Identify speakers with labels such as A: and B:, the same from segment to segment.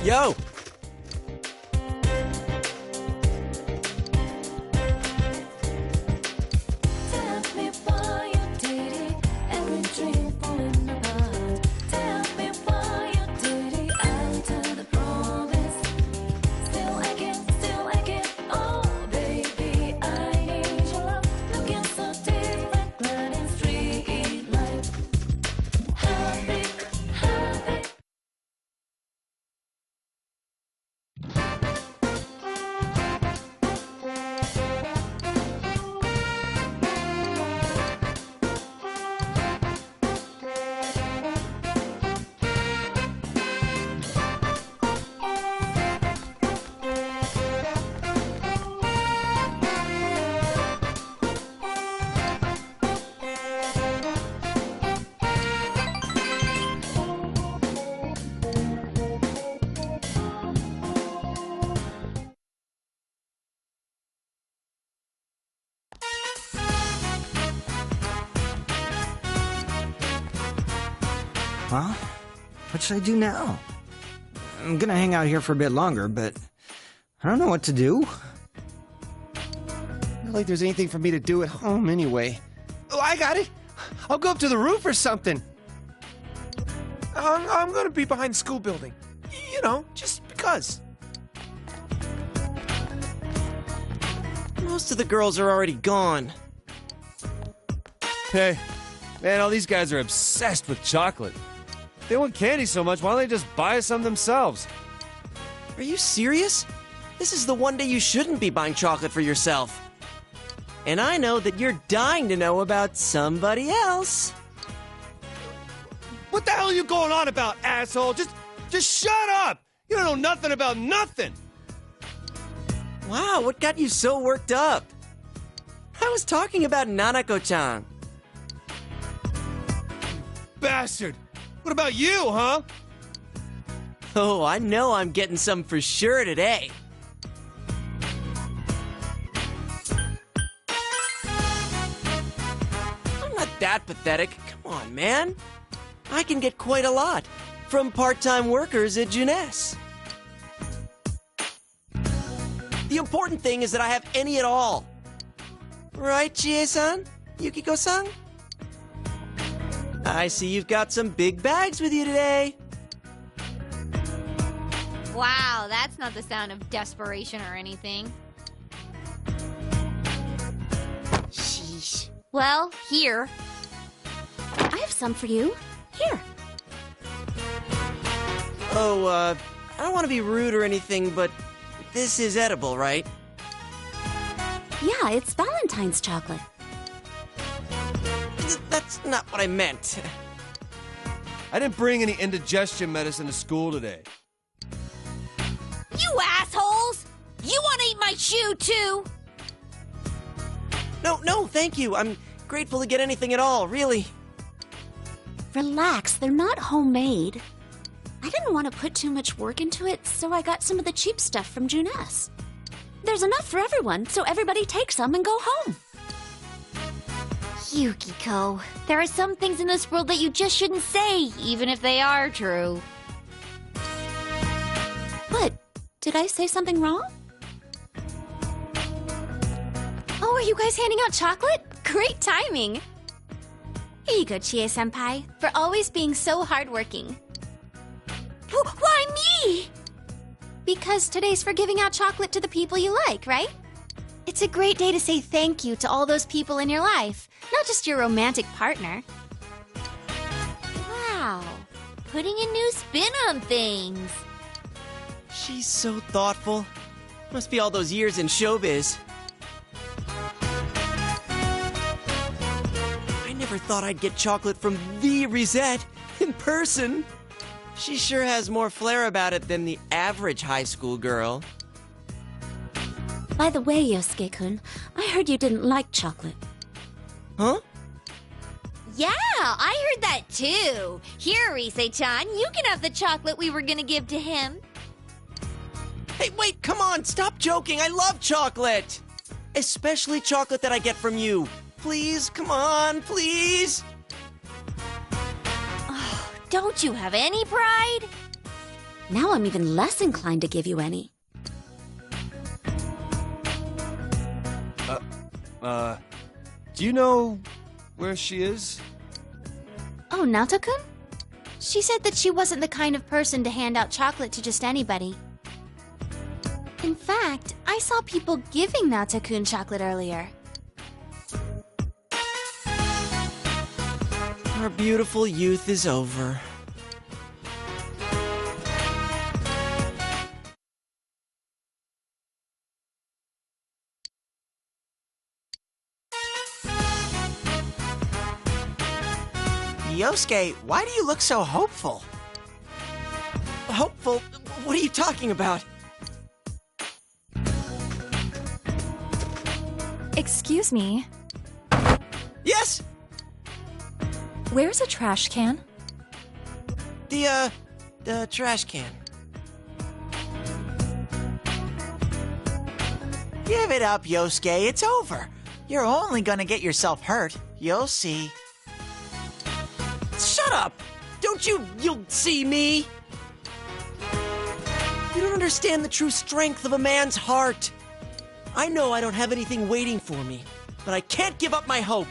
A: Yo!
B: Huh? What should I do now? I'm gonna hang out here for a bit longer, but I don't know what to do.
C: Not like there's anything for me to do at home anyway. Oh, I got it! I'll go up to the roof or something.
D: I'm gonna be behind the school building. You know, just because.
A: Most of the girls are already gone.
E: Hey, man, all these guys are obsessed with chocolate. If they want candy so much, why don't they just buy some themselves?
A: Are you serious? This is the one day you shouldn't be buying chocolate for yourself. And I know that you're dying to know about somebody else.
E: What the hell are you going on about, asshole? Just shut up! You don't know nothing about nothing!
A: Wow, what got you so worked up? I was talking about Nanako-chan.
E: Bastard! What about you, huh?
A: Oh, I know I'm getting some for sure today. I'm not that pathetic. Come on, man. I can get quite a lot from part-time workers at Jeunesse. The important thing is that I have any at all. Right, Chie-san? Yukiko-san? I see you've got some big bags with you today.
F: Wow, that's not the sound of desperation or anything.
A: Sheesh.
F: Well, here.
G: I have some for you. Here.
A: Oh, I don't want to be rude or anything, but this is edible, right?
G: Yeah, it's Valentine's chocolate.
A: That's not what I meant.
E: I didn't bring any indigestion medicine to school today.
F: You assholes! You want to eat my shoe, too?
A: No, thank you. I'm grateful to get anything at all, really.
G: Relax, they're not homemade. I didn't want to put too much work into it, so I got some of the cheap stuff from Jeunesse. There's enough for everyone, so everybody take some and go home.
F: Yukiko, there are some things in this world that you just shouldn't say, even if they are true.
G: What? Did I say something wrong?
H: Oh, are you guys handing out chocolate? Great timing! Here you go, Chie-senpai, for always being so hardworking. Why me? Because today's for giving out chocolate to the people you like, right? It's a great day to say thank you to all those people in your life, not just your romantic partner.
F: Wow, putting a new spin on things.
A: She's so thoughtful. Must be all those years in showbiz. I never thought I'd get chocolate from the Risette in person. She sure has more flair about it than the average high school girl.
G: By the way, Yosuke-kun, I heard you didn't like chocolate.
A: Huh?
F: Yeah, I heard that too. Here, Rise-chan, you can have the chocolate we were gonna give to him.
A: Hey, wait, come on, stop joking. I love chocolate. Especially chocolate that I get from you. Please, come on, please.
F: Don't you have any pride?
G: Now I'm even less inclined to give you any.
E: Do you know where she is?
H: Oh, Naoto-kun? She said that she wasn't the kind of person to hand out chocolate to just anybody. In fact, I saw people giving Naoto-kun chocolate earlier.
A: Our beautiful youth is over.
I: Yosuke, why do you look so hopeful?
A: Hopeful? What are you talking about?
J: Excuse me,
A: Yes!
J: where's a trash can?
A: The trash can.
I: Give it up, Yosuke. It's over. You're only gonna get yourself hurt. You'll see.
A: Shut up! You'll see me! You don't understand the true strength of a man's heart. I know I don't have anything waiting for me, but I can't give up my hope.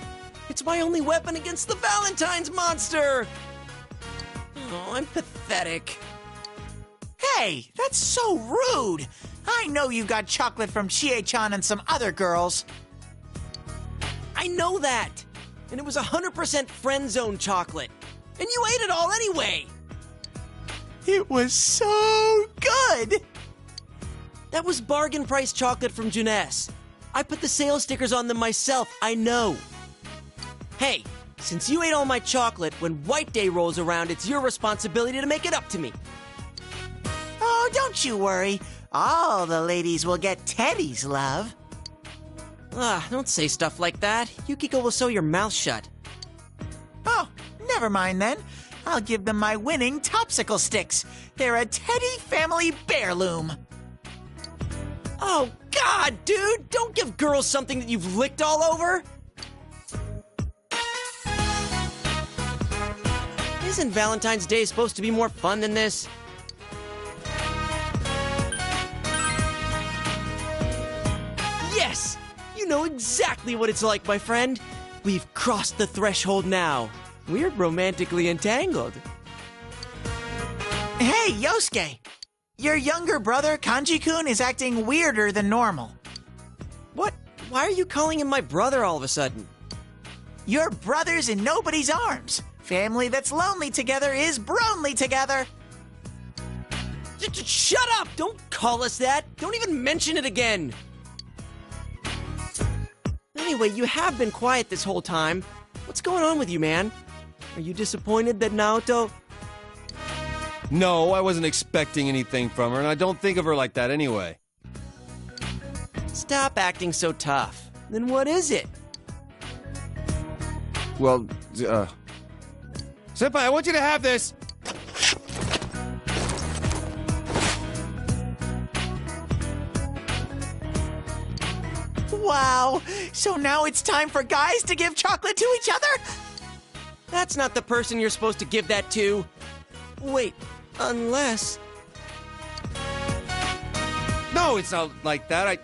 A: It's my only weapon against the Valentine's monster! Oh, I'm pathetic.
I: Hey, that's so rude. I know you got chocolate from Chie-chan and some other girls.
A: I know that! And it was 100% friend zone chocolate. And you ate it all anyway!
I: It was so good.
A: That was bargain price chocolate from Junes. I put the sales stickers on them myself, I know. Hey, since you ate all my chocolate, when White Day rolls around, it's your responsibility to make it up to me.
I: Oh, don't you worry. All the ladies will get Teddy's love.
A: Don't say stuff like that. Yukiko will sew your mouth shut.
I: Oh, never mind then. I'll give them my winning Topsicle sticks. They're a Teddy family heirloom.
A: Oh, God, dude! Don't give girls something that you've licked all over! Isn't Valentine's Day supposed to be more fun than this? Yes! You know exactly what it's like, my friend. We've crossed the threshold now. We're romantically entangled.
I: Hey, Yosuke! Your younger brother, Kanji-kun, is acting weirder than normal.
A: What? Why are you calling him my brother all of a sudden?
I: Your brother's in nobody's arms. Family that's lonely together is bronely together.
A: Shut up! Don't call us that! Don't even mention it again! Anyway, you have been quiet this whole time. What's going on with you, man? Are you disappointed that Naoto...
E: No, I wasn't expecting anything from her, and I don't think of her like that anyway.
A: Stop acting so tough. Then what is it?
E: Well, Senpai, I want you to have this!
I: Wow, so now it's time for guys to give chocolate to each other?
A: That's not the person you're supposed to give that to. Wait, unless...
E: No, it's not like that.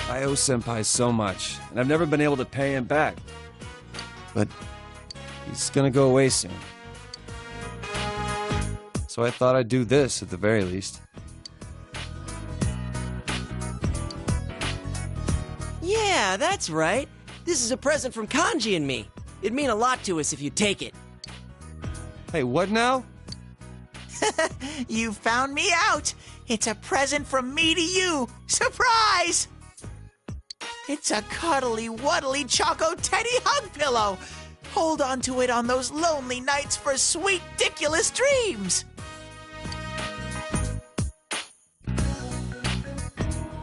E: I owe Senpai so much, and I've never been able to pay him back. But he's gonna go away soon. So I thought I'd do this at the very least.
A: Yeah, that's right. This is a present from Kanji and me. It'd mean a lot to us if you'd take it.
E: Hey, what now?
I: You found me out. It's a present from me to you. Surprise! It's a cuddly, wuddly Choco Teddy hug pillow. Hold on to it on those lonely nights for sweet, ridiculous dreams.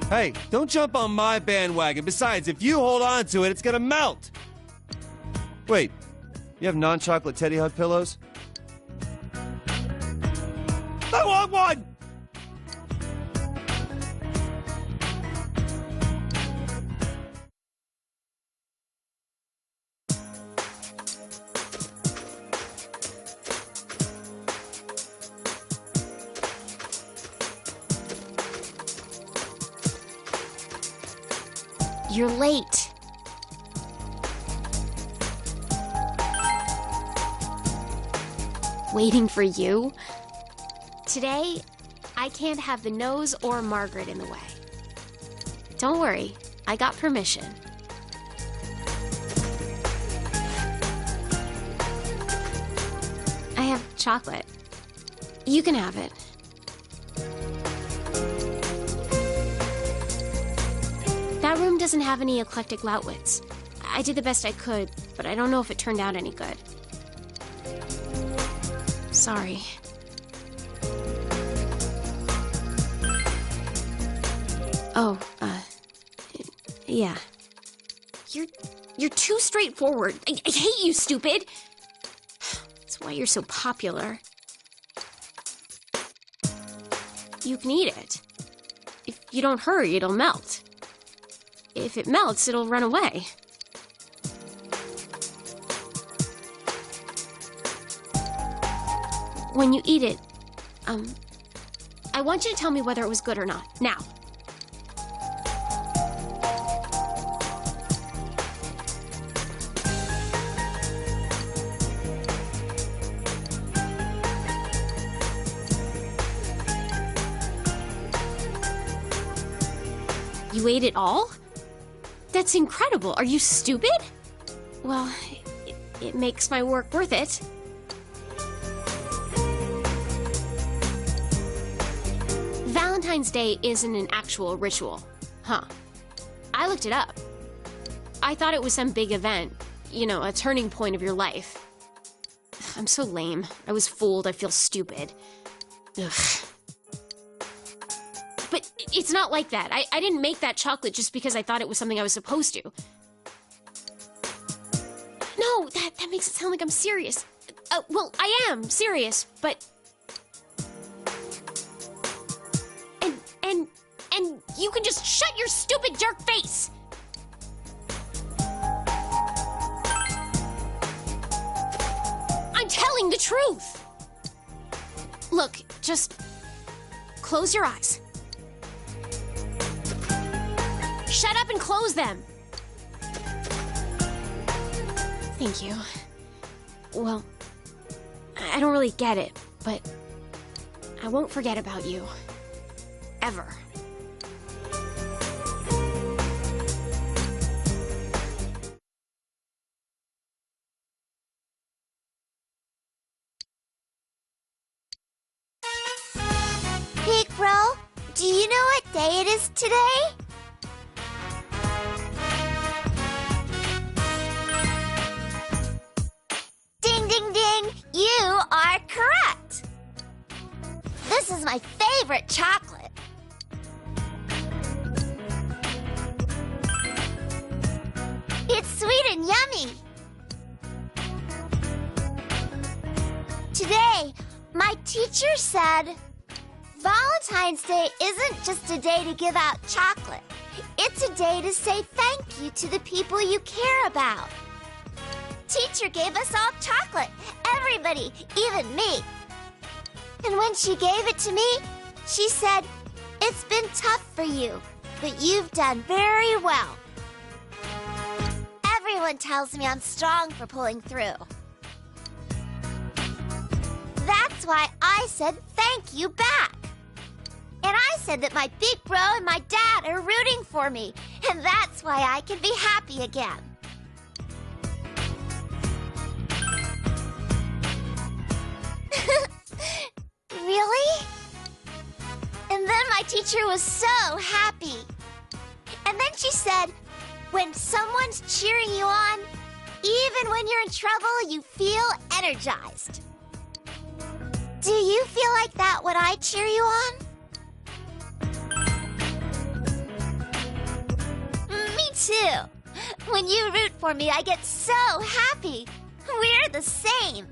E: Hey, don't jump on my bandwagon. Besides, if you hold on to it, it's gonna melt. Wait, you have non-chocolate Teddy Hug pillows? I want one!
H: You're late. Waiting for you? Today, I can't have the nose or Margaret in the way. Don't worry, I got permission. I have chocolate. You can have it. That room doesn't have any eclectic Loudwits. I did the best I could, but I don't know if it turned out any good. Sorry. Oh, yeah. You're too straightforward. I hate you, stupid! That's why you're so popular. You can eat it. If you don't hurry, it'll melt. If it melts, it'll run away. When you eat it, I want you to tell me whether it was good or not. Now. You ate it all? That's incredible. Are you stupid? Well, it makes my work worth it. Valentine's Day isn't an actual ritual, huh? I looked it up. I thought it was some big event, you know, a turning point of your life. I'm so lame. I was fooled. I feel stupid. Ugh. But it's not like that. I didn't make that chocolate just because I thought it was something I was supposed to. No, that makes it sound like I'm serious. Well, I am serious, but... And you can just shut your stupid jerk face! I'm telling the truth! Look, just close your eyes. Shut up and close them! Thank you. Well, I don't really get it, but I won't forget about you. Ever.
K: Big Bro, do you know what day it is today? Ding, ding, ding! You are correct! This is my favorite chocolate. It's sweet and yummy. Today, my teacher said, Valentine's Day isn't just a day to give out chocolate. It's a day to say thank you to the people you care about. Teacher gave us all chocolate. Everybody, even me. And when she gave it to me, she said, "It's been tough for you, but you've done very well." Everyone tells me I'm strong for pulling through. That's why I said thank you back. And I said that my big bro and my dad are rooting for me, and that's why I can be happy again. Really? And then my teacher was so happy. And then she said, when someone's cheering you on, even when you're in trouble, you feel energized. Do you feel like that when I cheer you on? Me too. When you root for me, I get so happy. We're the same.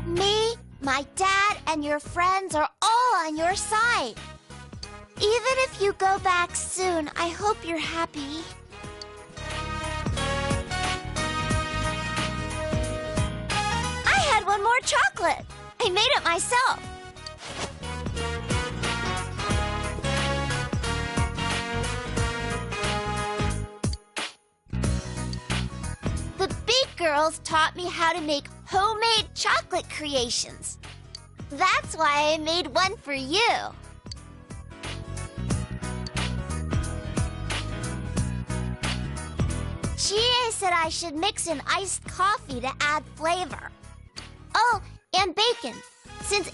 K: Me, my dad, and your friends are all on your side. Even if you go back soon, I hope you're happy. I had one more chocolate. I made it myself. The big girls taught me how to make homemade chocolate creations. That's why I made one for you. Chie said I should mix in iced coffee to add flavor. Oh, and bacon, since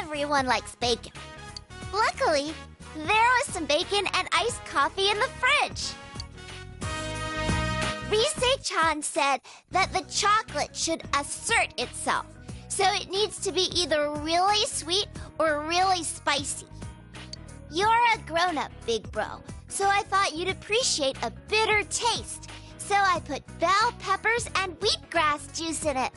K: everyone likes bacon. Luckily, there was some bacon and iced coffee in the fridge. Rise-chan said that the chocolate should assert itself, so it needs to be either really sweet or really spicy. You're a grown-up, big bro, so I thought you'd appreciate a bitter taste. So I put bell peppers and wheatgrass juice in it.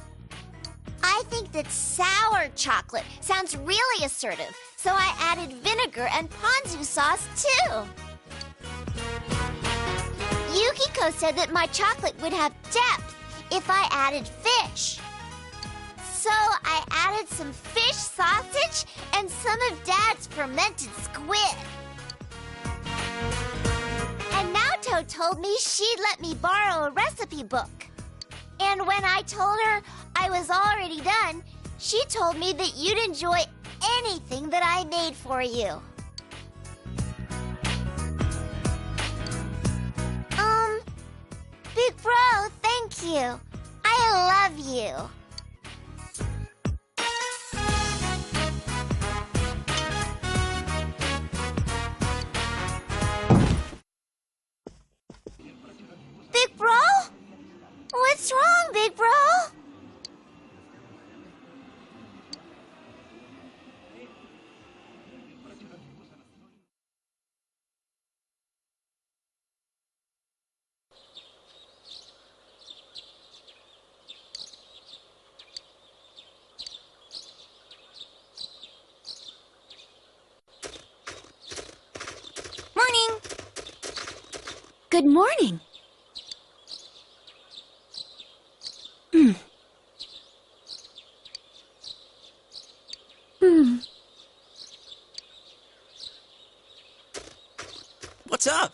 K: I think that sour chocolate sounds really assertive, so I added vinegar and ponzu sauce too. Yukiko said that my chocolate would have depth if I added fish. So I added some fish sausage and some of Dad's fermented squid. And Naoto told me she'd let me borrow a recipe book. And when I told her I was already done, she told me that you'd enjoy anything that I made for you. Big bro, thank you. I love you. Big bro? What's wrong, big bro?
H: Morning!
G: Good morning.
A: What's up?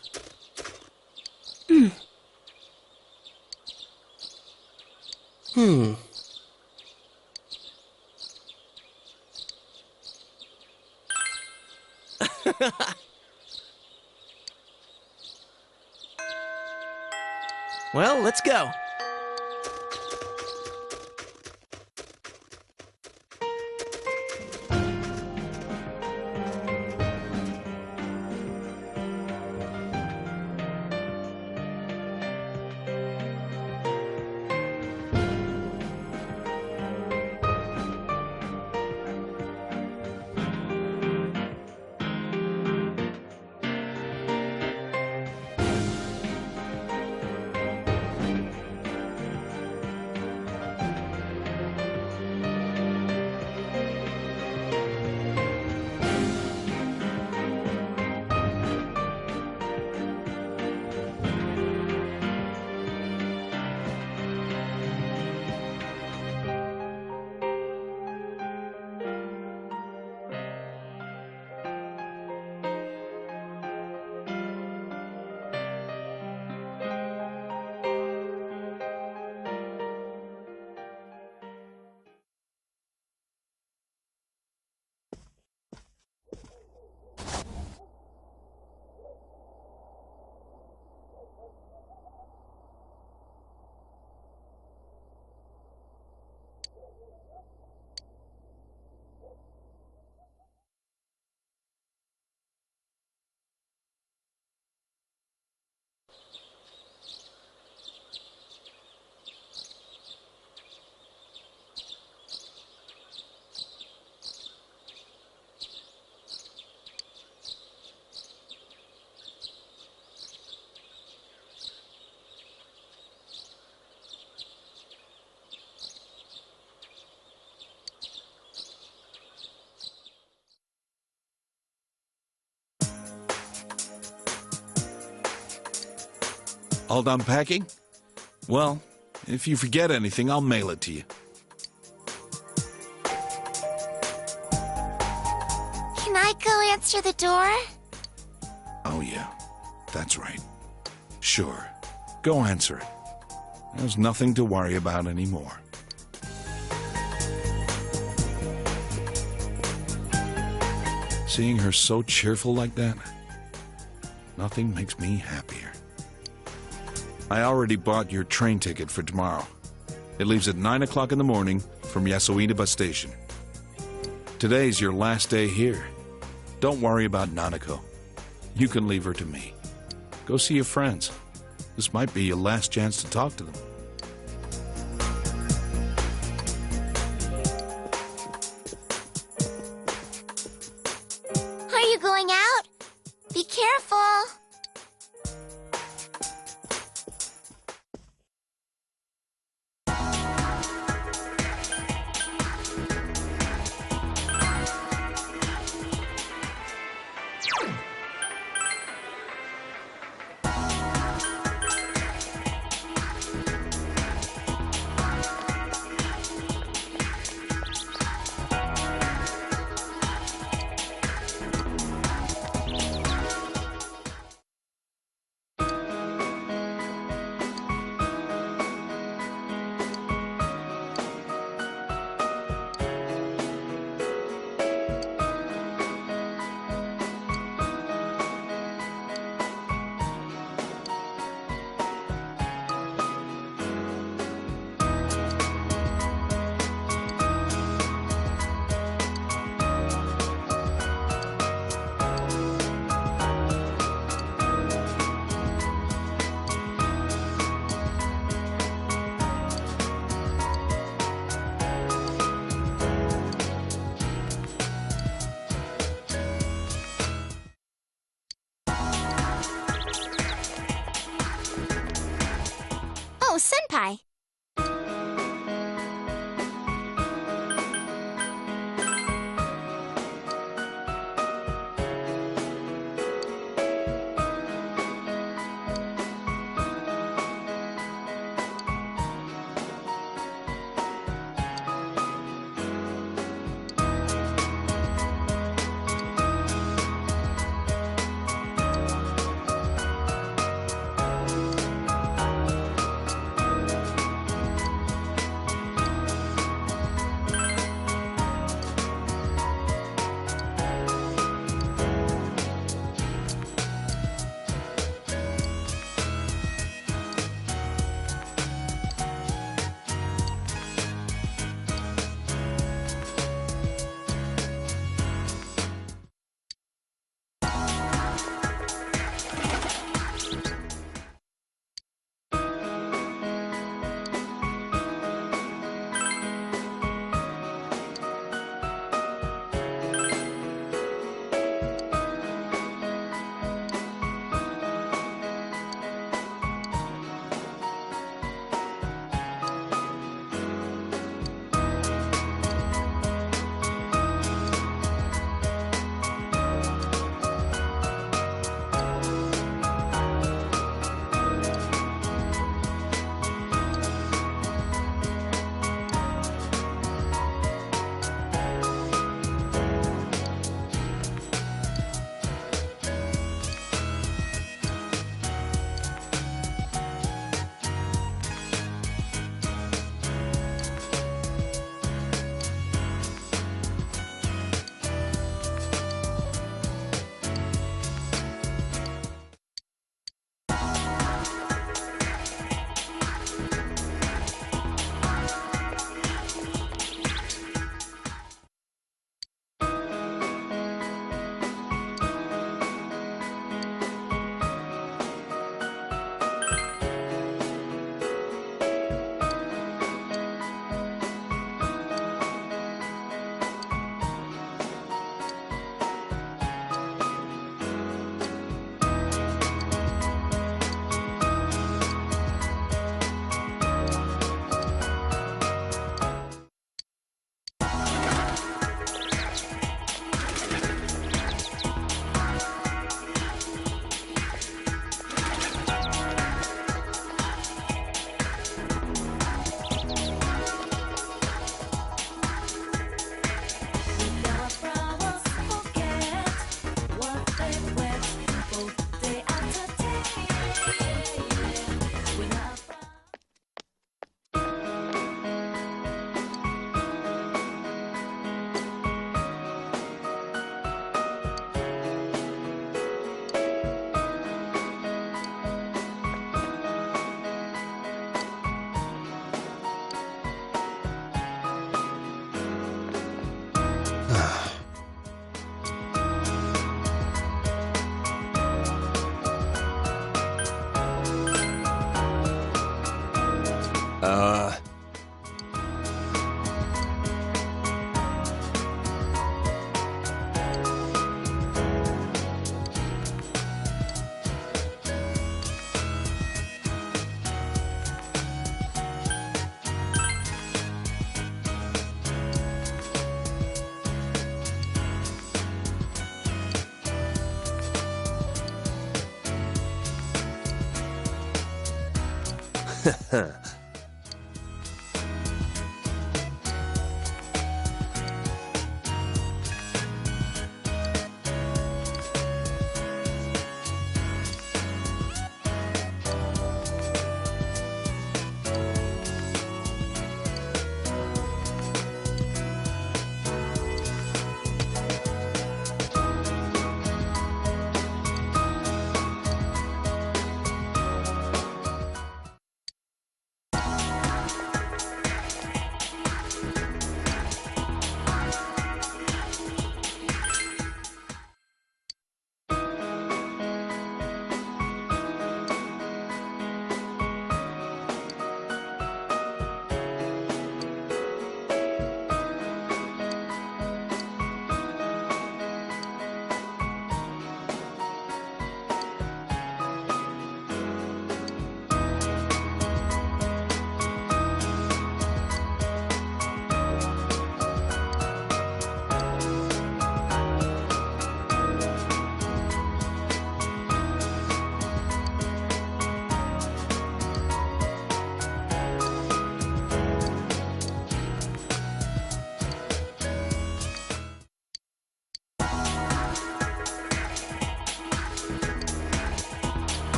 A: Well, let's go.
L: All done packing? Well, if you forget anything, I'll mail it to you.
K: Can I go answer the door?
L: Oh, yeah. That's right. Sure. Go answer it. There's nothing to worry about anymore. Seeing her so cheerful like that, nothing makes me happier. I already bought your train ticket for tomorrow. It leaves at 9 o'clock in the morning from Yasuina Bus Station. Today's your last day here. Don't worry about Nanako. You can leave her to me. Go see your friends. This might be your last chance to talk to them.
K: Are you going out? Be careful.
H: Oh, Senpai.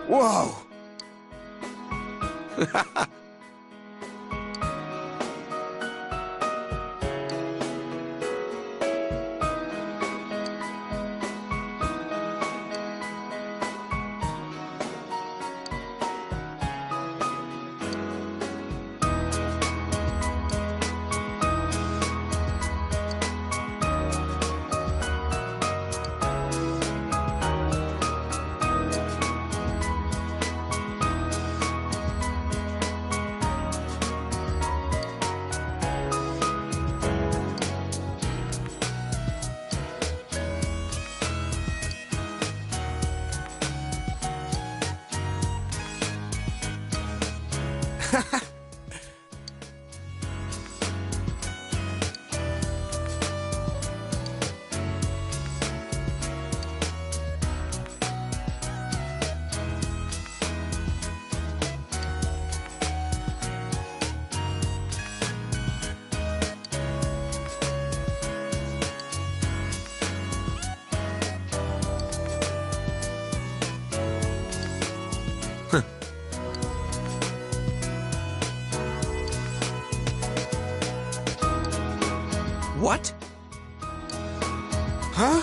C: Whoa!
D: What?
C: Huh?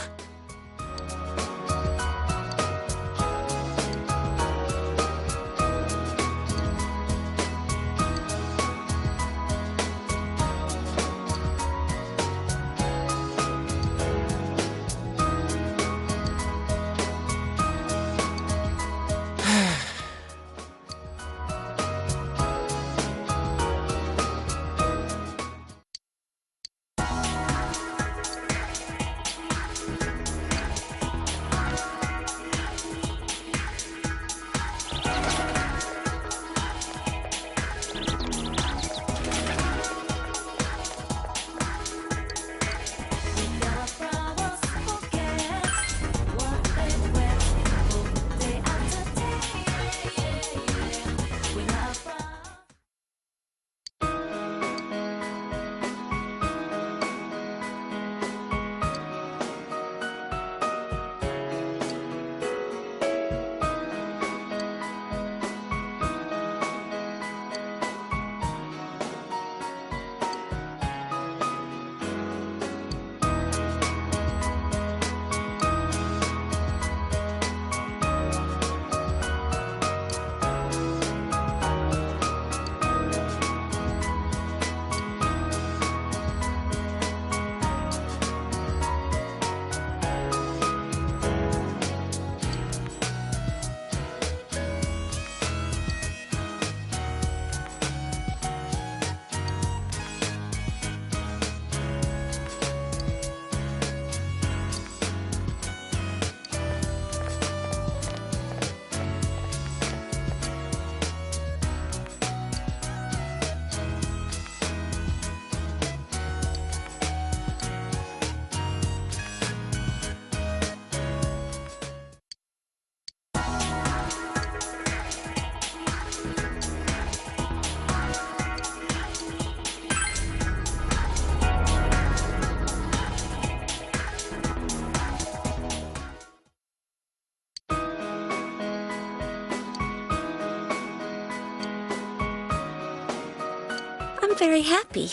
G: seem very happy.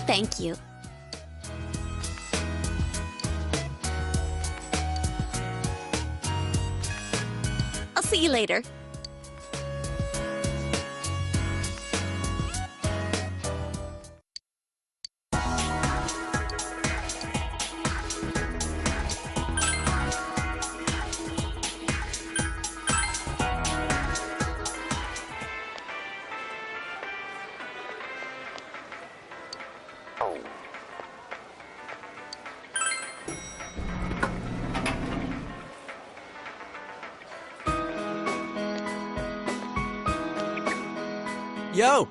G: Thank you. I'll see you later.
A: Yo!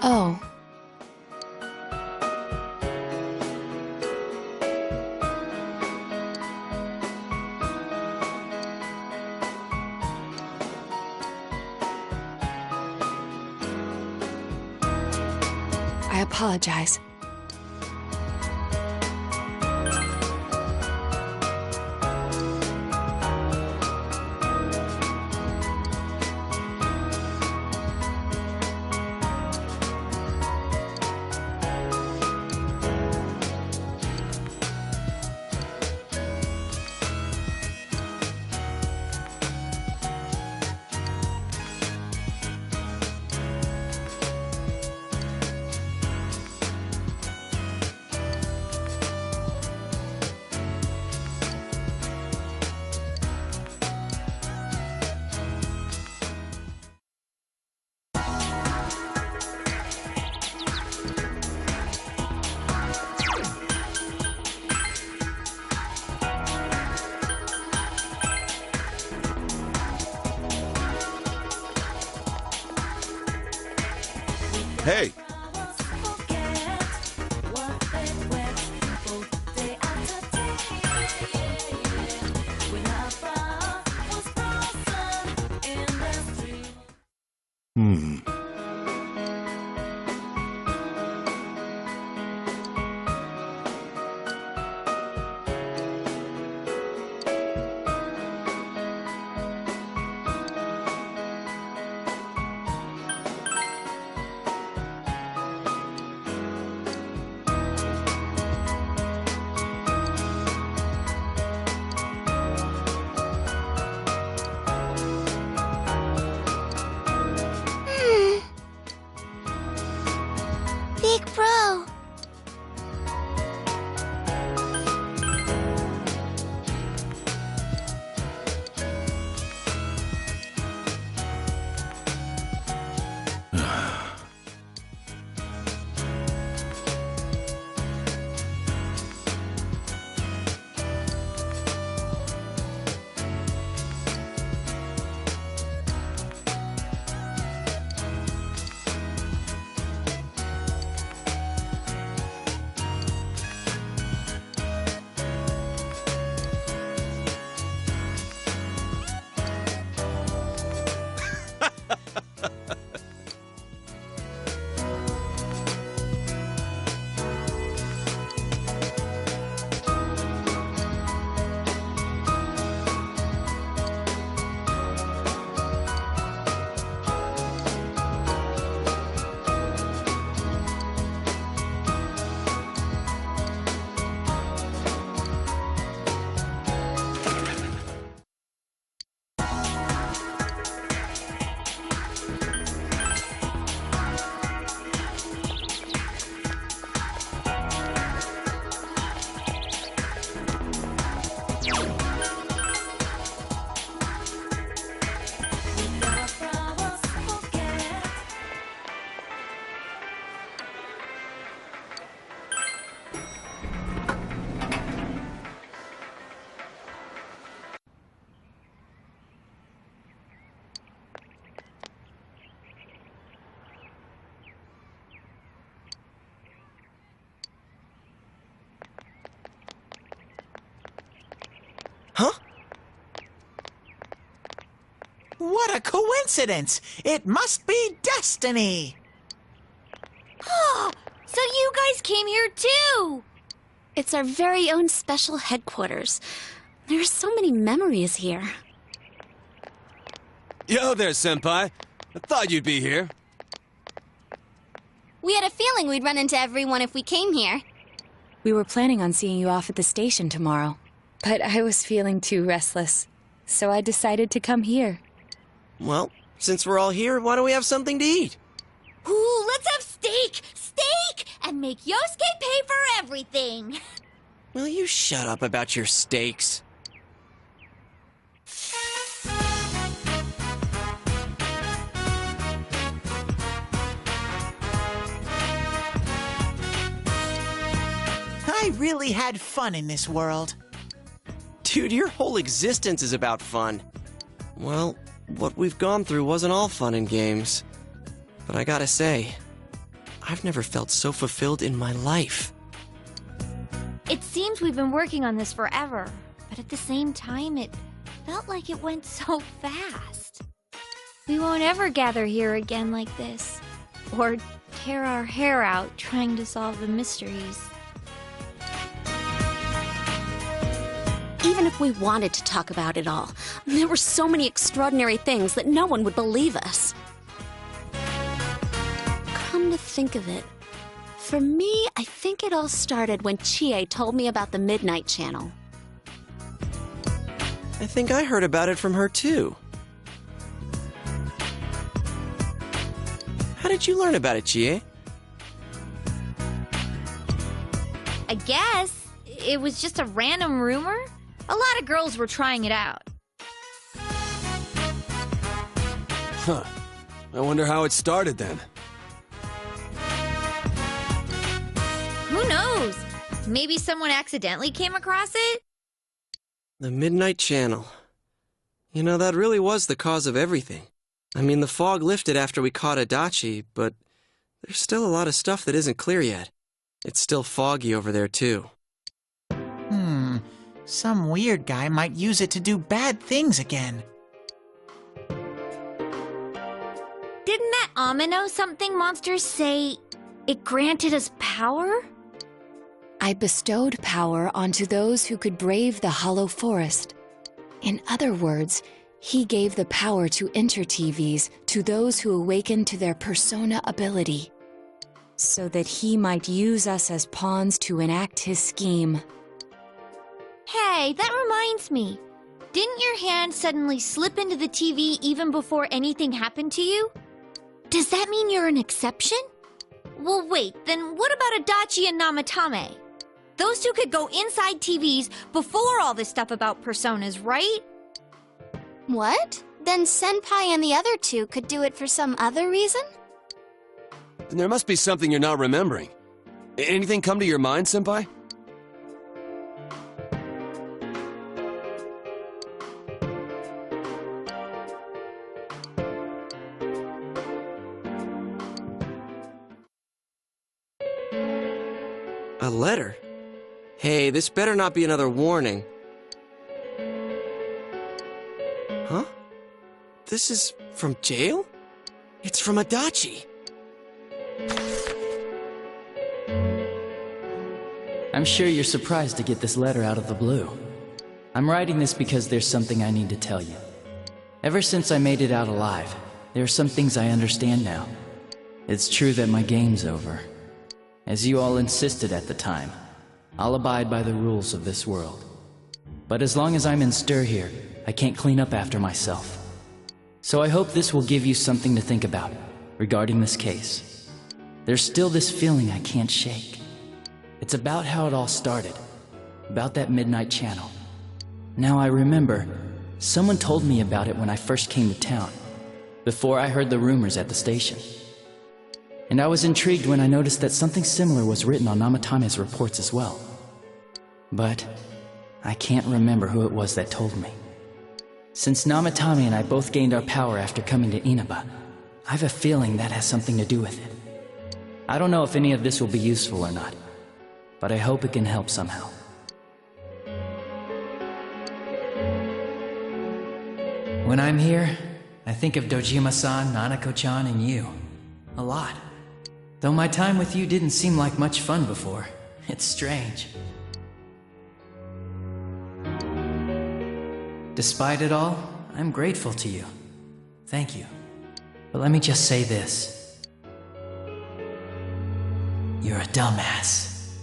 J: Oh. I apologize.
L: Hey!
K: Big Bro.
A: Huh?
I: What a coincidence! It must be destiny!
F: Oh, so you guys came here too!
G: It's our very own special headquarters. There are so many memories here.
E: Yo there, Senpai. I thought you'd be here.
H: We had a feeling we'd run into everyone if we came here.
J: We were planning on seeing you off at the station tomorrow, but I was feeling too restless, so I decided to come here.
A: Well, since we're all here, why don't we have something to eat?
F: Ooh, let's have steak! Steak! And make Yosuke pay for everything!
A: Will you shut up about your steaks?
I: I really had fun in this world.
A: Dude, your whole existence is about fun. Well, what we've gone through wasn't all fun and games. But I gotta say, I've never felt so fulfilled in my life.
F: It seems we've been working on this forever, but at the same time, it felt like it went so fast. We won't ever gather here again like this, or tear our hair out trying to solve the mysteries.
G: Even if we wanted to talk about it all, there were so many extraordinary things that no one would believe us. Come to think of it, for me, I think it all started when Chie told me about the Midnight Channel.
A: I think I heard about it from her too. How did you learn about it, Chie?
F: I guess it was just a random rumor. A lot of girls were trying it out.
E: Huh. I wonder how it started then.
F: Who knows? Maybe someone accidentally came across it?
A: The Midnight Channel. You know, that really was the cause of everything. I mean, the fog lifted after we caught Adachi, but there's still a lot of stuff that isn't clear yet. It's still foggy over there, too.
I: Some weird guy might use it to do bad things again.
F: Didn't that Amino something monster say it granted us power?
J: I bestowed power onto those who could brave the Hollow Forest. In other words, he gave the power to enter TVs to those who awakened to their persona ability, so that he might use us as pawns to enact his scheme.
F: Hey, that reminds me. Didn't your hand suddenly slip into the TV even before anything happened to you? Does that mean you're an exception? Well, wait, then what about Adachi and Namatame? Those two could go inside TVs before all this stuff about personas, right?
K: What? Then Senpai and the other two could do it for some other reason?
E: Then there must be something you're not remembering. Anything come to your mind, Senpai?
A: A letter? Hey, this better not be another warning. Huh? This is from jail? It's from Adachi.
M: I'm sure you're surprised to get this letter out of the blue. I'm writing this because there's something I need to tell you. Ever since I made it out alive, there are some things I understand now. It's true that my game's over. As you all insisted at the time, I'll abide by the rules of this world. But as long as I'm in stir here, I can't clean up after myself. So I hope this will give you something to think about regarding this case. There's still this feeling I can't shake. It's about how it all started, about that midnight channel. Now I remember, someone told me about it when I first came to town, before I heard the rumors at the station. And I was intrigued when I noticed that something similar was written on Namatame's reports as well. But I can't remember who it was that told me. Since Namatame and I both gained our power after coming to Inaba, I have a feeling that has something to do with it. I don't know if any of this will be useful or not, but I hope it can help somehow. When I'm here, I think of Dojima-san, Nanako-chan, and you. A lot. Though my time with you didn't seem like much fun before. It's strange. Despite it all, I'm grateful to you. Thank you. But let me just say this. You're a dumbass.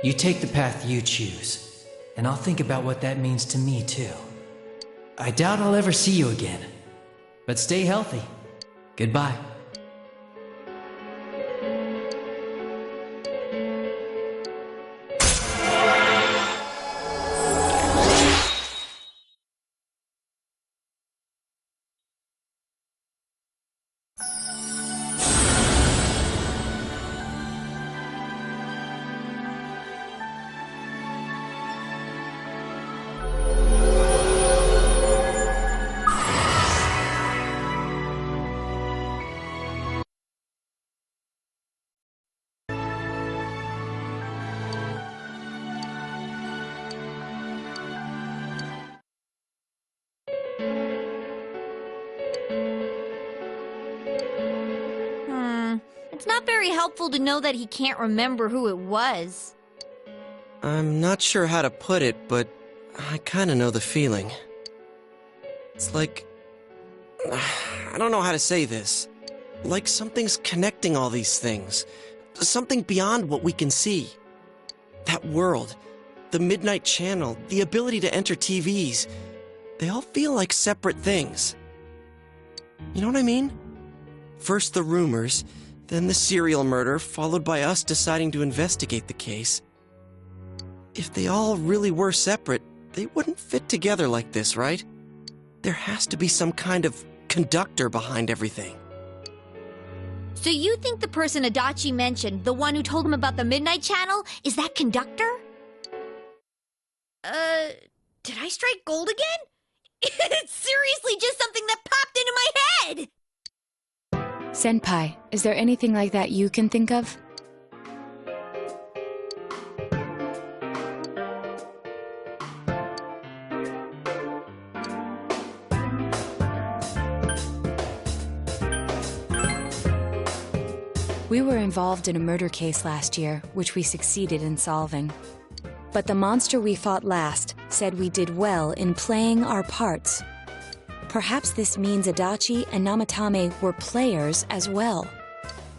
M: You take the path you choose, and I'll think about what that means to me too. I doubt I'll ever see you again, but stay healthy. Goodbye.
F: It's not very helpful to know that he can't remember who it was.
A: I'm not sure how to put it, but I kinda know the feeling. It's like... I don't know how to say this. Like something's connecting all these things. Something beyond what we can see. That world, the Midnight Channel, the ability to enter TVs, they all feel like separate things. You know what I mean? First the rumors, then the serial murder, followed by us deciding to investigate the case. If they all really were separate, they wouldn't fit together like this, right? There has to be some kind of conductor behind everything.
F: So you think the person Adachi mentioned, the one who told him about the Midnight Channel, is that conductor? Did I strike gold again? It's seriously just something that popped into my head!
J: Senpai, is there anything like that you can think of? We were involved in a murder case last year, which we succeeded in solving. But the monster we fought last said we did well in playing our parts. Perhaps this means Adachi and Namatame were players as well.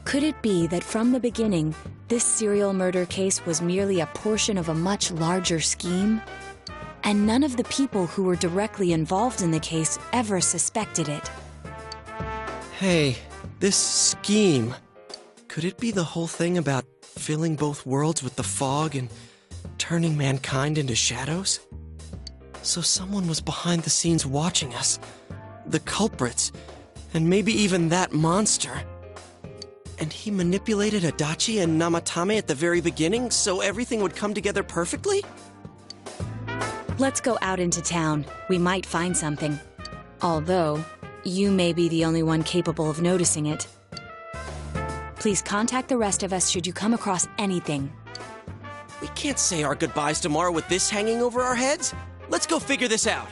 J: Could it be that from the beginning, this serial murder case was merely a portion of a much larger scheme? And none of the people who were directly involved in the case ever suspected it.
A: Hey, this scheme. Could it be the whole thing about filling both worlds with the fog and turning mankind into shadows? So someone was behind the scenes watching us. The culprits. And maybe even that monster. And he manipulated Adachi and Namatame at the very beginning so everything would come together perfectly?
J: Let's go out into town. We might find something. Although, you may be the only one capable of noticing it. Please contact the rest of us should you come across anything.
A: We can't say our goodbyes tomorrow with this hanging over our heads. Let's go figure this out.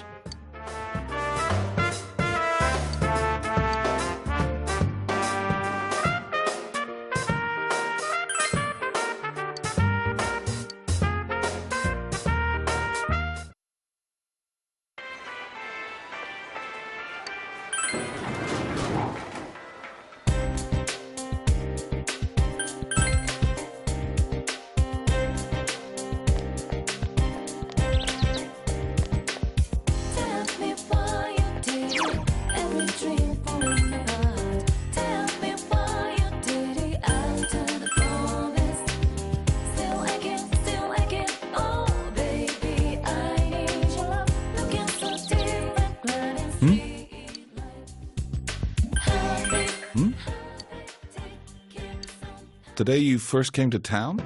L: The day you first came to town?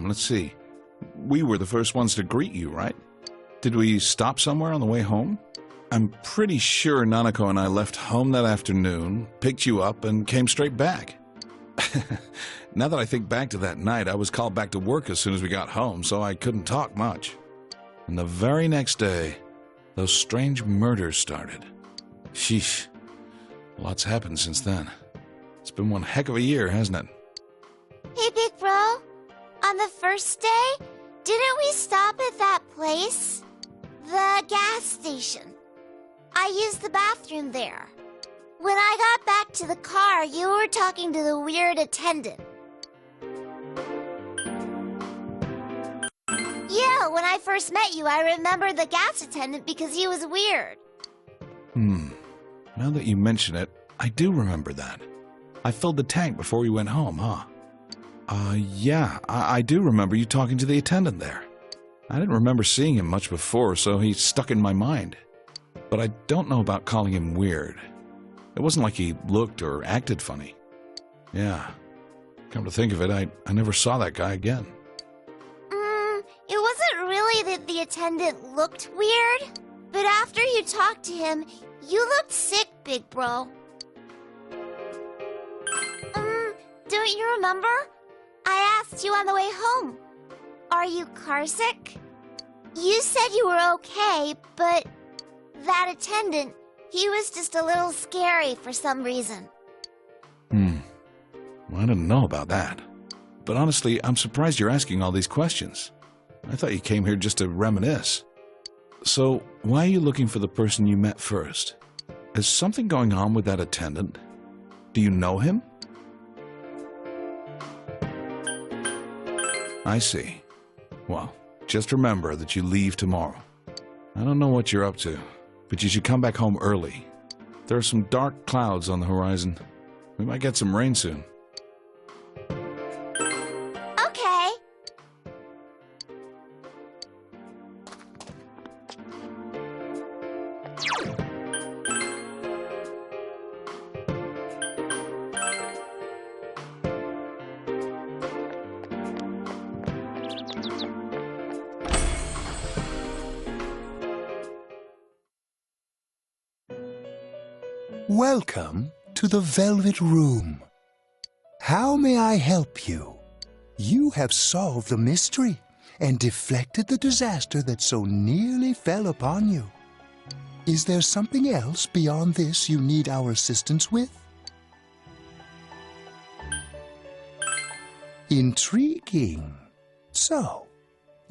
L: Let's see. We were the first ones to greet you, right? Did we stop somewhere on the way home? I'm pretty sure Nanako and I left home that afternoon, picked you up, and came straight back. Now that I think back to that night, I was called back to work as soon as we got home, so I couldn't talk much. And the very next day, those strange murders started. Sheesh. Lots happened since then. It's been one heck of a year, hasn't it?
K: Hey, Big Bro. On the first day, didn't we stop at that place? The gas station. I used the bathroom there. When I got back to the car, you were talking to the weird attendant. Yeah, when I first met you, I remember the gas attendant because he was weird.
L: Now that you mention it, I do remember that. I filled the tank before we went home, huh? Yeah, I do remember you talking to the attendant there. I didn't remember seeing him much before, so he stuck in my mind. But I don't know about calling him weird. It wasn't like he looked or acted funny. Yeah, come to think of it, I never saw that guy again.
K: It wasn't really that the attendant looked weird, but after you talked to him, you looked sick, Big Bro. Don't you remember? I asked you on the way home. Are you carsick? You said you were okay, but that attendant, he was just a little scary for some reason.
L: Well, I didn't know about that. But honestly, I'm surprised you're asking all these questions. I thought you came here just to reminisce. So, why are you looking for the person you met first? Is something going on with that attendant? Do you know him? I see. Well, just remember that you leave tomorrow. I don't know what you're up to, but you should come back home early. There are some dark clouds on the horizon. We might get some rain soon.
K: Okay.
N: Welcome to the Velvet Room. How may I help you? You have solved the mystery and deflected the disaster that so nearly fell upon you. Is there something else beyond this you need our assistance with? Intriguing. So,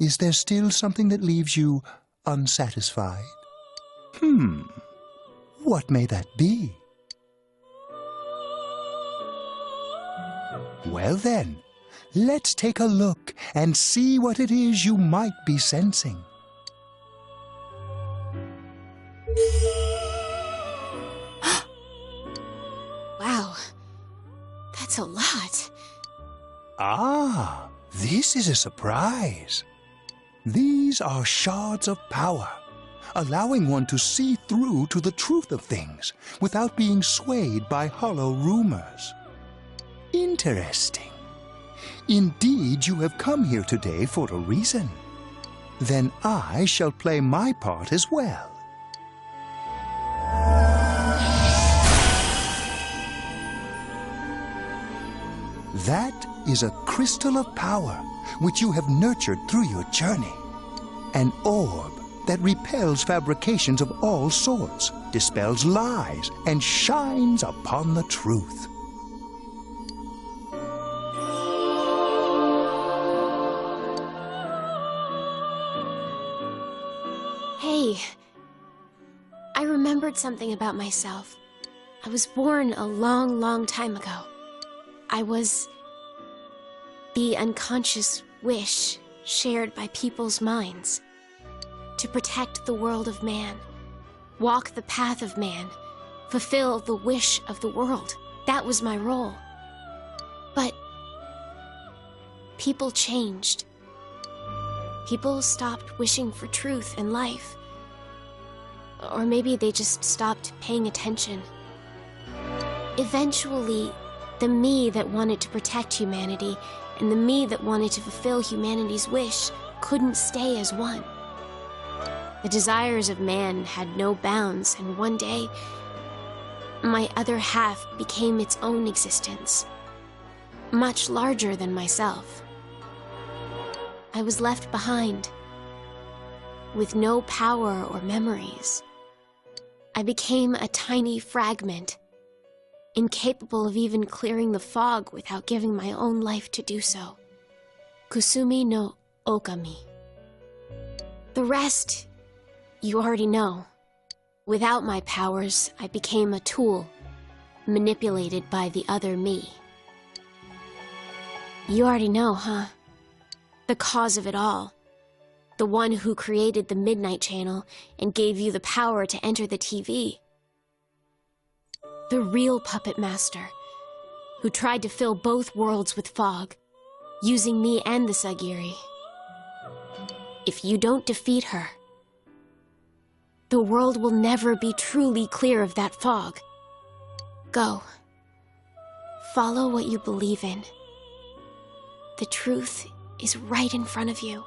N: is there still something that leaves you unsatisfied? What may that be? Well then, let's take a look and see what it is you might be sensing.
H: Wow, that's a lot.
N: Ah, this is a surprise. These are shards of power, allowing one to see through to the truth of things without being swayed by hollow rumors. Interesting. Indeed, you have come here today for a reason. Then I shall play my part as well. That is a crystal of power which you have nurtured through your journey. An orb that repels fabrications of all sorts, dispels lies, and shines upon the truth.
H: Hey, I remembered something about myself. I was born a long, long time ago. I was the unconscious wish shared by people's minds to protect the world of man, walk the path of man, fulfill the wish of the world. That was my role. But people changed. People stopped wishing for truth and life. Or maybe they just stopped paying attention. Eventually, the me that wanted to protect humanity and the me that wanted to fulfill humanity's wish couldn't stay as one. The desires of man had no bounds, and one day, my other half became its own existence, much larger than myself. I was left behind, with no power or memories. I became a tiny fragment, incapable of even clearing the fog without giving my own life to do so. Kusumi no Okami. The rest, you already know. Without my powers, I became a tool, manipulated by the other me. You already know, huh? The cause of it all. The one who created the Midnight Channel and gave you the power to enter the TV. The real puppet master, who tried to fill both worlds with fog, using me and the Sagiri. If you don't defeat her, the world will never be truly clear of that fog. Go. Follow what you believe in. The truth is right in front of you.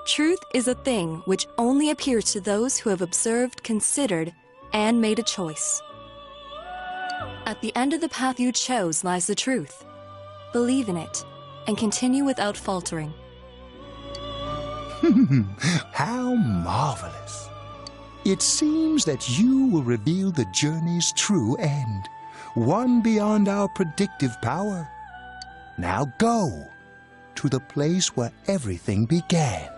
O: Truth is a thing which only appears to those who have observed, considered, and made a choice. At the end of the path you chose lies the truth. Believe in it, and continue without faltering.
N: How marvelous. It seems that you will reveal the journey's true end, one beyond our predictive power. Now go to the place where everything began.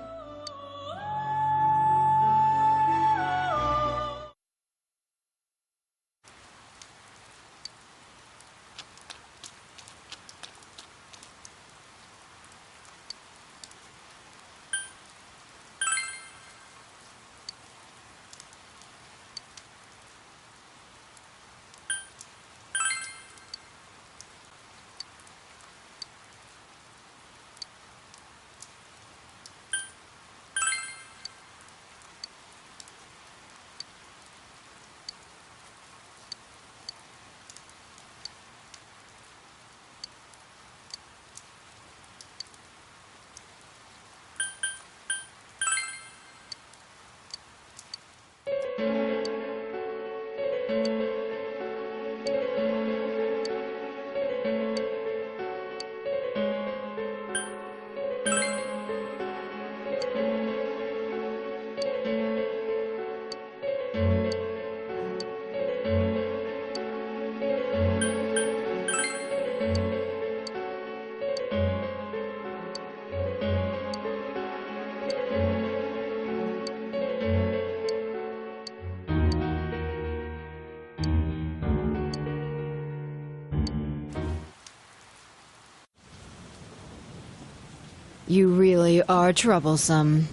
P: You really are troublesome.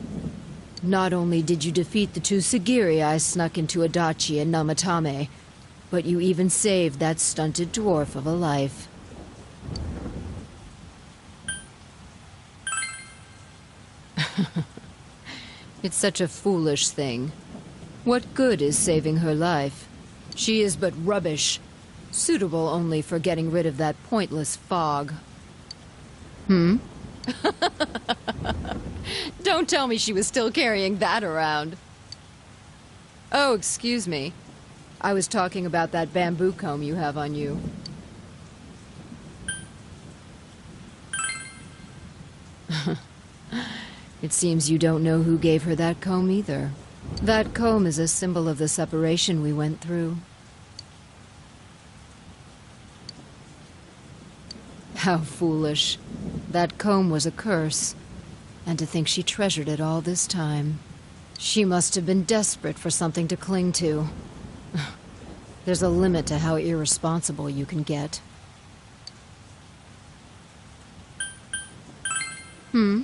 P: Not only did you defeat the two Sagiri I snuck into Adachi and Namatame, but you even saved that stunted dwarf of a life. It's such a foolish thing. What good is saving her life? She is but rubbish, suitable only for getting rid of that pointless fog. Hmm? Don't tell me she was still carrying that around. Oh, excuse me. I was talking about that bamboo comb you have on you. It seems you don't know who gave her that comb either. That comb is a symbol of the separation we went through. How foolish. That comb was a curse. And to think she treasured it all this time. She must have been desperate for something to cling to. There's a limit to how irresponsible you can get. Hmm?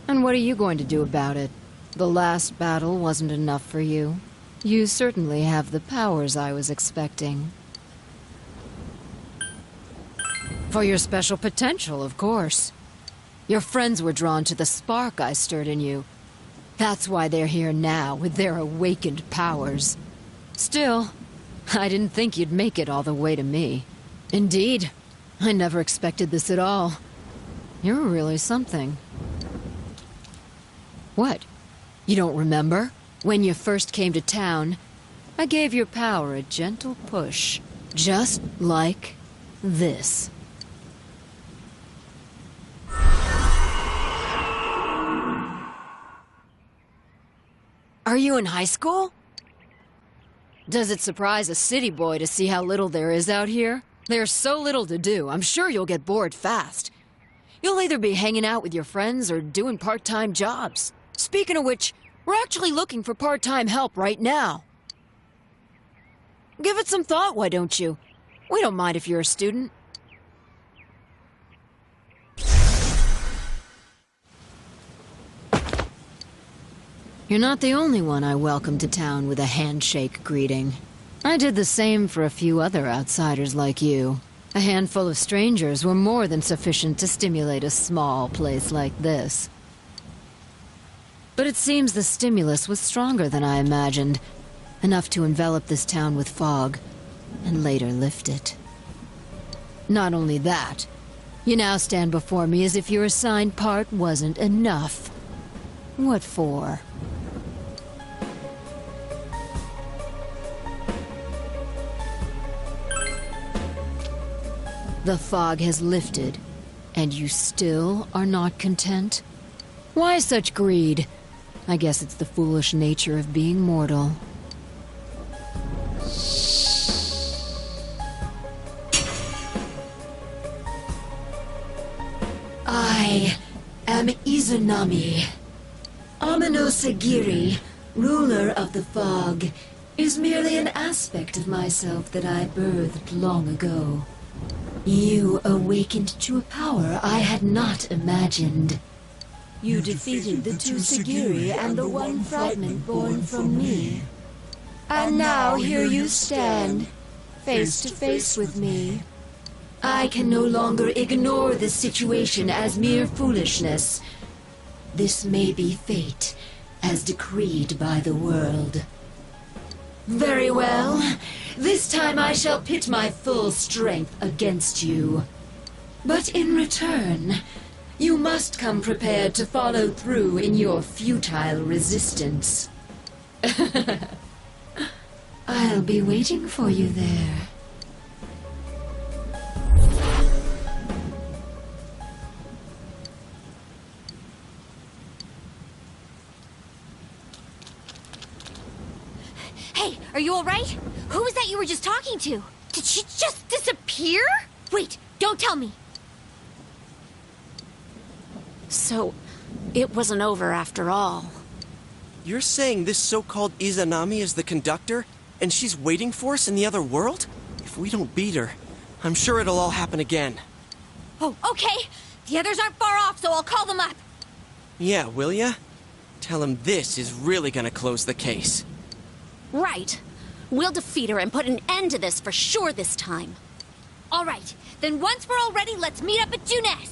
P: And what are you going to do about it? The last battle wasn't enough for you. You certainly have the powers I was expecting. For your special potential, of course. Your friends were drawn to the spark I stirred in you. That's why they're here now, with their awakened powers. Still, I didn't think you'd make it all the way to me. Indeed, I never expected this at all. You're really something. What? You don't remember? When you first came to town, I gave your power a gentle push. Just like this. Are you in high school? Does it surprise a city boy to see how little there is out here? There's so little to do, I'm sure you'll get bored fast. You'll either be hanging out with your friends or doing part-time jobs. Speaking of which, we're actually looking for part-time help right now. Give it some thought, why don't you? We don't mind if you're a student. You're not the only one I welcomed to town with a handshake greeting. I did the same for a few other outsiders like you. A handful of strangers were more than sufficient to stimulate a small place like this. But it seems the stimulus was stronger than I imagined. Enough to envelop this town with fog, and later lift it. Not only that, you now stand before me as if your assigned part wasn't enough. What for? The fog has lifted, and you still are not content? Why such greed? I guess it's the foolish nature of being mortal. I am Izanami. Amino Sagiri, ruler of the fog, is merely an aspect of myself that I birthed long ago. You awakened to a power I had not imagined. You defeated the two Sagiri and the one fragment born from me. And now here you stand, face to face with me. I can no longer ignore this situation as mere foolishness. This may be fate, as decreed by the world. Very well. This time I shall pit my full strength against you. But in return, you must come prepared to follow through in your futile resistance. I'll be waiting for you there.
H: Hey, are you alright? Who was that you were just talking to? Did she just disappear? Wait, don't tell me.
G: So, it wasn't over after all.
A: You're saying this so-called Izanami is the conductor, and she's waiting for us in the other world? If we don't beat her, I'm sure it'll all happen again.
H: Oh, okay. The others aren't far off, so I'll call them up.
A: Yeah, will ya? Tell him this is really gonna close the case.
G: Right. We'll defeat her and put an end to this for sure this time.
H: All right, then once we're all ready, let's meet up at Junes.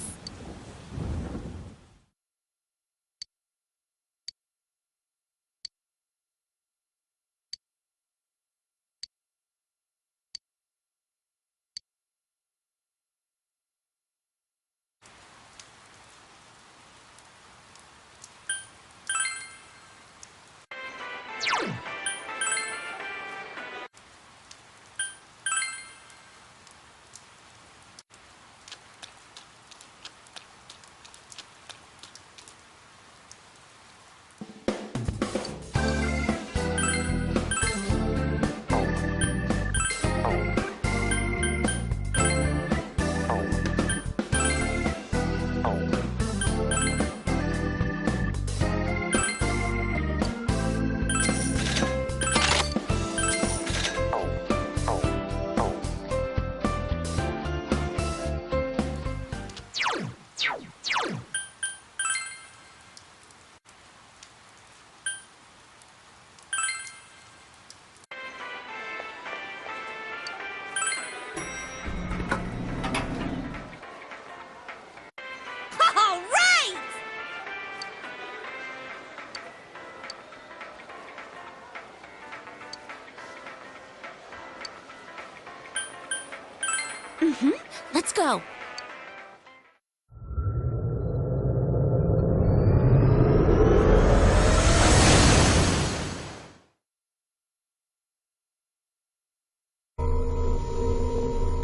G: Let's go.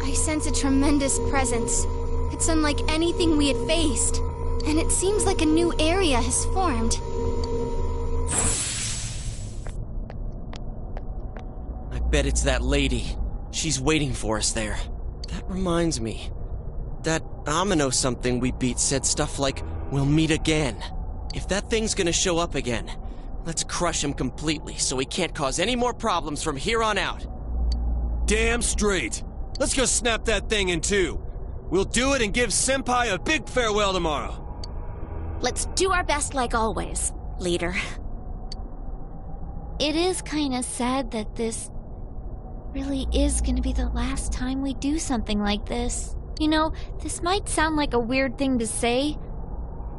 H: I sense a tremendous presence. It's unlike anything we had faced. And it seems like a new area has formed.
A: I bet it's that lady. She's waiting for us there. That reminds me. That Amino something we beat said stuff like, "We'll meet again." If that thing's gonna show up again, let's crush him completely so he can't cause any more problems from here on out.
E: Damn straight. Let's go snap that thing in two. We'll do it and give Senpai a big farewell tomorrow.
G: Let's do our best like always, leader.
F: It is kind of sad that this really is gonna be the last time we do something like this. You know, this might sound like a weird thing to say,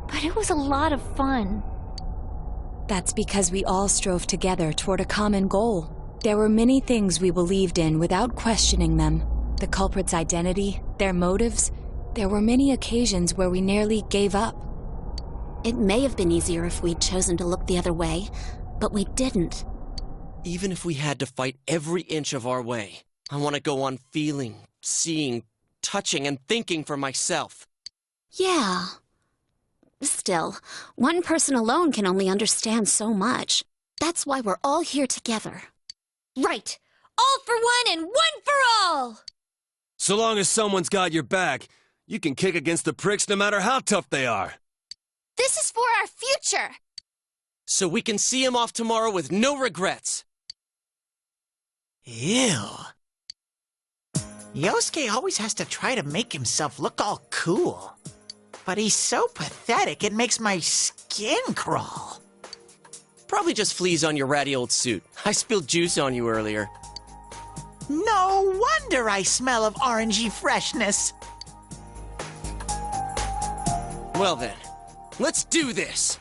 F: but it was a lot of fun.
J: That's because we all strove together toward a common goal. There were many things we believed in without questioning them. The culprit's identity, their motives. There were many occasions where we nearly gave up.
G: It may have been easier if we'd chosen to look the other way, but we didn't.
A: Even if we had to fight every inch of our way, I want to go on feeling, seeing, touching, and thinking for myself.
G: Yeah. Still, one person alone can only understand so much. That's why we're all here together.
H: Right. All for one and one for all!
E: So long as someone's got your back, you can kick against the pricks no matter how tough they are.
H: This is for our future!
A: So we can see him off tomorrow with no regrets.
I: Ew. Yosuke always has to try to make himself look all cool. But he's so pathetic, it makes my skin crawl.
A: Probably just fleas on your ratty old suit. I spilled juice on you earlier.
I: No wonder I smell of orangey freshness.
A: Well then, let's do this!